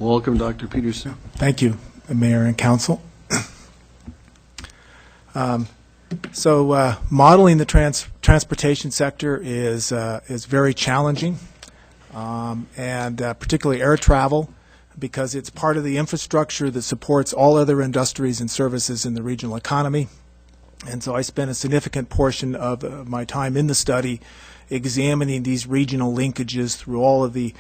Welcome, Dr. Peterson. Thank you, Mayor and Council. Modeling the transportation sector is very challenging, and particularly air travel, because it's part of the infrastructure that supports all other industries and services in the regional economy. And so I spent a significant portion of my time in the study examining these regional linkages through all of the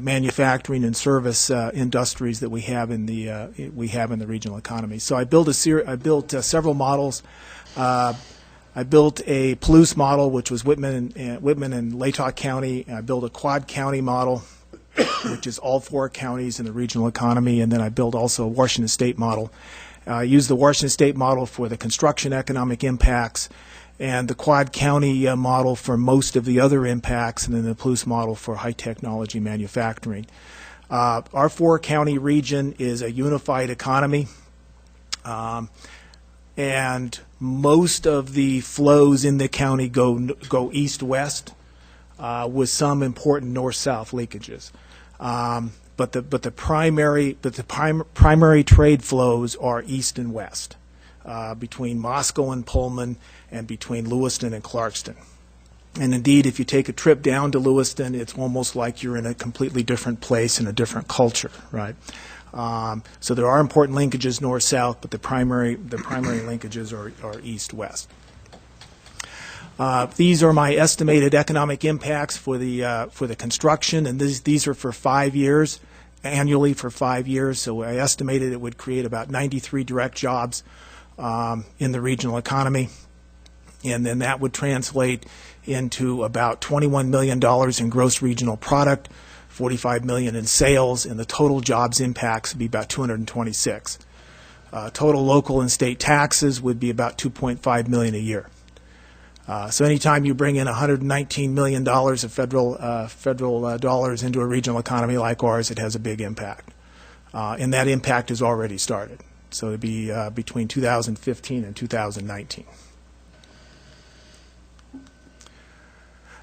manufacturing and service industries that we have in the regional economy. So I built several models. I built a Palouse model, which was Whitman and Latah County. I built a quad county model, which is all 4 counties in the regional economy, and then I built also a Washington State model. I used the Washington State model for the construction economic impacts, and the Quad County model for most of the other impacts, and then the Palouse model for high technology manufacturing. Our 4-county region is a unified economy, and most of the flows in the county go east-west, with some important north-south leakages. But the primary trade flows are east and west, between Moscow and Pullman, and between Lewiston and Clarkston. And indeed, if you take a trip down to Lewiston, it's almost like you're in a completely different place and a different culture, right? So there are important linkages north-south, but the primary linkages are east-west. These are my estimated economic impacts for the construction, and these are for 5 years, annually for 5 years. So I estimated it would create about 93 direct jobs in the regional economy, and then that would translate into about $21 million in gross regional product, $45 million in sales, and the total jobs impacts would be about 226. Total local and state taxes would be about $2.5 million a year. So anytime you bring in $119 million of federal dollars into a regional economy like ours, it has a big impact. And that impact has already started. So it would be between 2015 and 2019.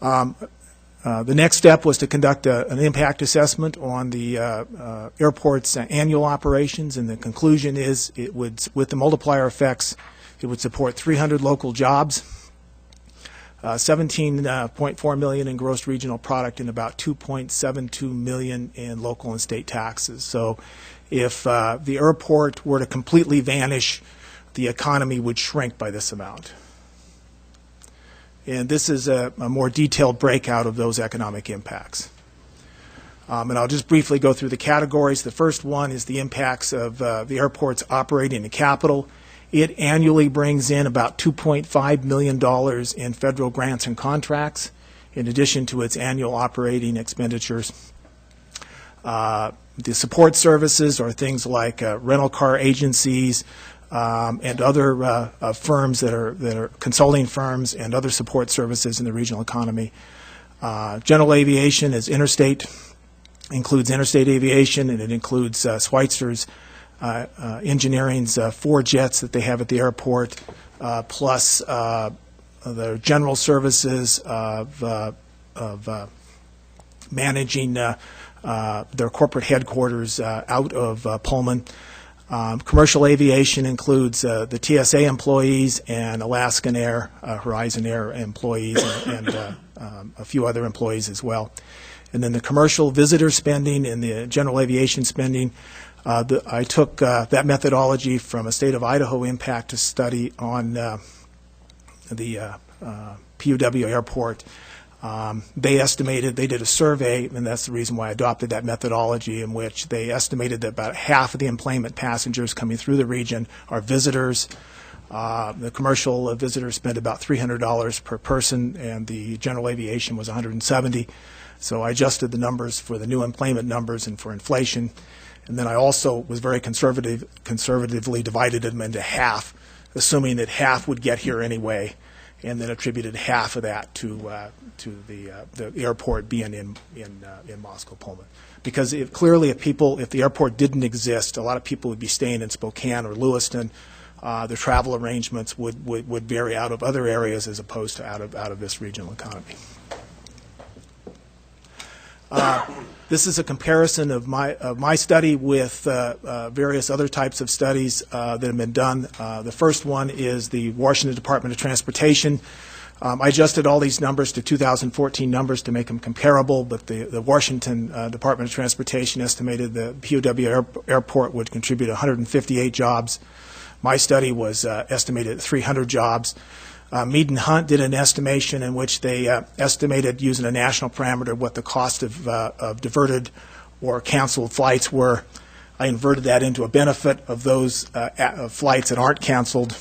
The next step was to conduct an impact assessment on the airport's annual operations, and the conclusion is it would, with the multiplier effects, it would support 300 local jobs, 17.4 million in gross regional product, and about 2.72 million in local and state taxes. So if the airport were to completely vanish, the economy would shrink by this amount. And this is a more detailed breakout of those economic impacts. And I'll just briefly go through the categories. The first one is the impacts of the airport's operating and capital. It annually brings in about $2.5 million in federal grants and contracts, in addition to its annual operating expenditures. The support services are things like rental car agencies, and other firms that are consulting firms and other support services in the regional economy. General aviation is interstate, includes interstate aviation, and it includes Schweitzer's Engineering's 4 jets that they have at the airport, plus the general services of managing their corporate headquarters out of Pullman. Commercial aviation includes the TSA employees and Alaskan Air, Horizon Air employees, and a few other employees as well. And then the commercial visitor spending and the general aviation spending, I took that methodology from a state of Idaho impact study on the PUW airport. They did a survey, and that's the reason why I adopted that methodology, in which they estimated that about half of the enplanement passengers coming through the region are visitors. The commercial visitors spent about $300 per person, and the general aviation was $170. So I adjusted the numbers for the new enplanement numbers and for inflation. And then I also was very conservatively divided them into half, assuming that half would get here anyway, and then attributed half of that to the airport being in Moscow, Pullman. Because clearly if the airport didn't exist, a lot of people would be staying in Spokane or Lewiston. The travel arrangements would vary out of other areas as opposed to out of this regional economy. This is a comparison of my study with various other types of studies that have been done. The first one is the Washington Department of Transportation. I adjusted all these numbers to 2014 numbers to make them comparable, but the Washington Department of Transportation estimated the POW airport would contribute 158 jobs. My study was estimated at 300 jobs. Mead and Hunt did an estimation in which they estimated, using a national parameter, what the cost of diverted or canceled flights were. I inverted that into a benefit of those flights that aren't canceled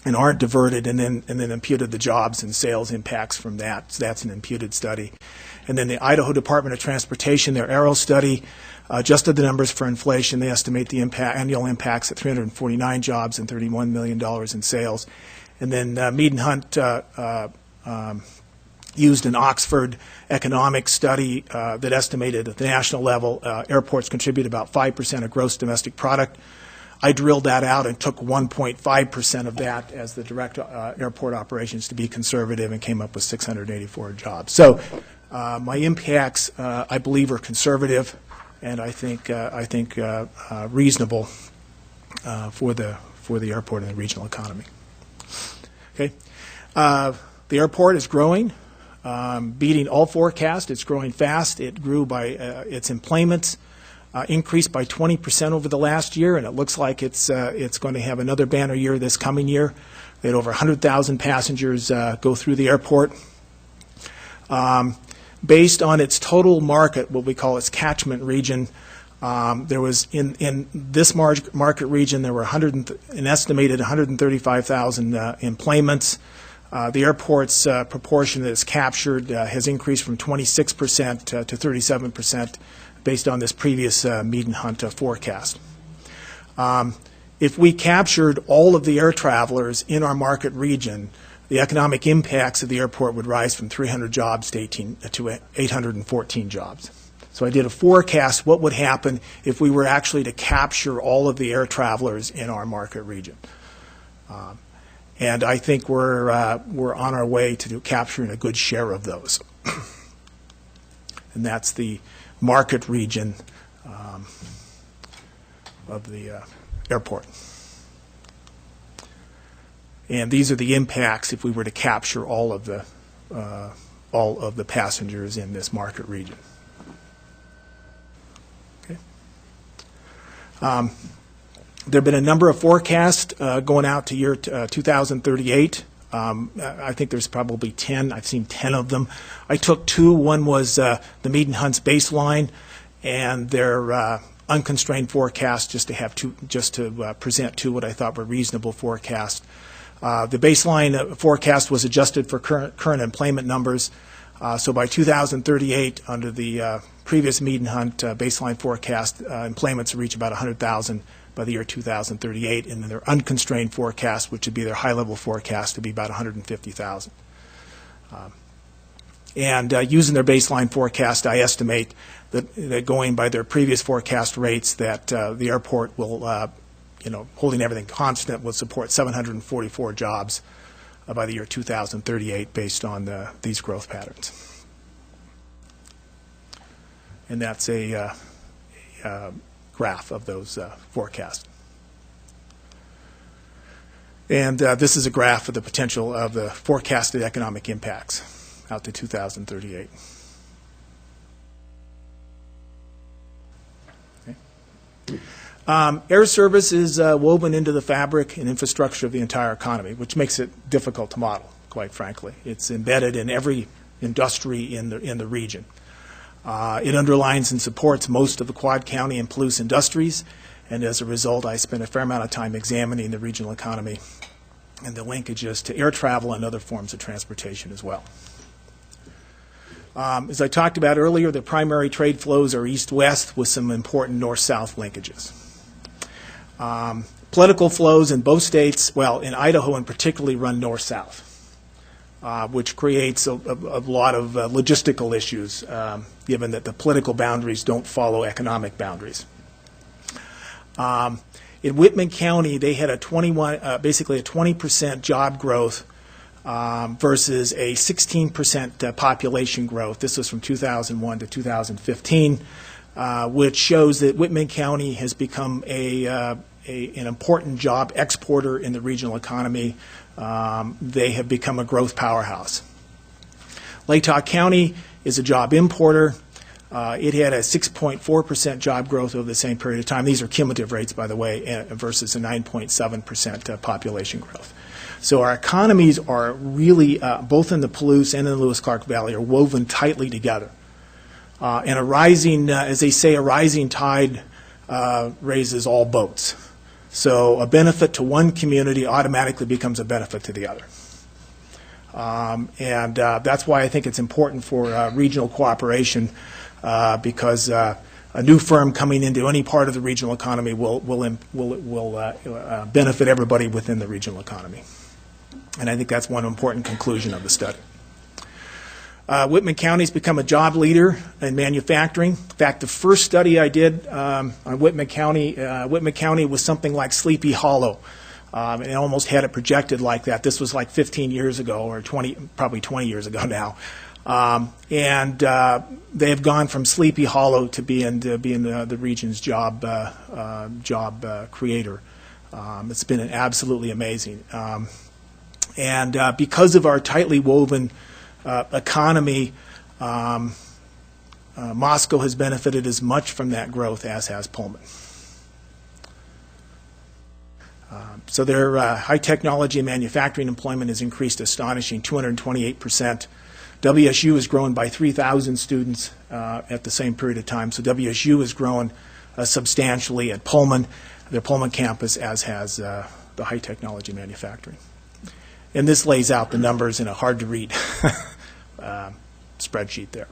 and aren't diverted, and then imputed the jobs and sales impacts from that. So that's an imputed study. And then the Idaho Department of Transportation, their Aero study, adjusted the numbers for inflation. They estimate the annual impacts at 349 jobs and $31 million in sales. And then Mead and Hunt used an Oxford economics study that estimated at the national level airports contribute about 5% of gross domestic product. I drilled that out and took 1.5% of that as the direct airport operations to be conservative, and came up with 684 jobs. So my impacts, I believe, are conservative, and I think reasonable for the airport and the regional economy. Okay, the airport is growing, beating all forecasts. It's growing fast. It grew by its employments. Increased by 20% over the last year, and it looks like it's going to have another banner year this coming year. They had over 100,000 passengers go through the airport. Based on its total market, what we call its catchment region, there was in this market region there were an estimated 135,000 employments. The airport's proportion that is captured has increased from 26% to 37%. Based on this previous Mead and Hunt forecast. If we captured all of the air travelers in our market region, the economic impacts of the airport would rise from 300 jobs to 814 jobs. So I did a forecast what would happen if we were actually to capture all of the air travelers in our market region. And I think we're on our way to capturing a good share of those. And that's the market region of the airport. And these are the impacts if we were to capture all of the passengers in this market region. Okay. There have been a number of forecasts going out to year 2038. I think there's probably 10. I've seen 10 of them. I took two. One was the Mead and Hunt's baseline, and their unconstrained forecast, just to present two what I thought were reasonable forecasts. The baseline forecast was adjusted for current employment numbers. So by 2038, under the previous Mead and Hunt baseline forecast, employments will reach about 100,000 by the year 2038, and then their unconstrained forecast, which would be their high-level forecast, to be about 150,000. And using their baseline forecast, I estimate that going by their previous forecast rates, that the airport will, holding everything constant, will support 744 jobs by the year 2038 based on these growth patterns. And that's a graph of those forecasts. And this is a graph of the potential of the forecasted economic impacts out to 2038. Okay. Air service is woven into the fabric and infrastructure of the entire economy, which makes it difficult to model, quite frankly. It's embedded in every industry in the region. It underlines and supports most of the Quad County and Palouse industries, and as a result, I spent a fair amount of time examining the regional economy and the linkages to air travel and other forms of transportation as well. As I talked about earlier, the primary trade flows are east-west with some important north-south linkages. Political flows in both states, well, in Idaho in particular, run north-south. Which creates a lot of logistical issues, given that the political boundaries don't follow economic boundaries. In Whitman County, they had basically a 20% job growth versus a 16% population growth. This was from 2001 to 2015, which shows that Whitman County has become an important job exporter in the regional economy. They have become a growth powerhouse. Latah County is a job importer. It had a 6.4% job growth over the same period of time. These are cumulative rates, by the way, versus a 9.7% population growth. So our economies are really, both in the Palouse and in the Lewis-Clark Valley, are woven tightly together. And a rising, as they say, a rising tide raises all boats. So a benefit to one community automatically becomes a benefit to the other. And that's why I think it's important for regional cooperation, because a new firm coming into any part of the regional economy will benefit everybody within the regional economy. And I think that's one important conclusion of the study. Whitman County has become a job leader in manufacturing. In fact, the first study I did on Whitman County was something like Sleepy Hollow. And it almost had it projected like that. This was like 15 years ago, or probably 20 years ago now. And they have gone from Sleepy Hollow to being the region's job creator. It's been absolutely amazing. And because of our tightly woven economy, Moscow has benefited as much from that growth as has Pullman. So their high technology and manufacturing employment has increased astonishing 228%. WSU has grown by 3,000 students at the same period of time. So WSU has grown substantially at Pullman, their Pullman campus, as has the high technology manufacturing. And this lays out the numbers in a hard-to-read spreadsheet there.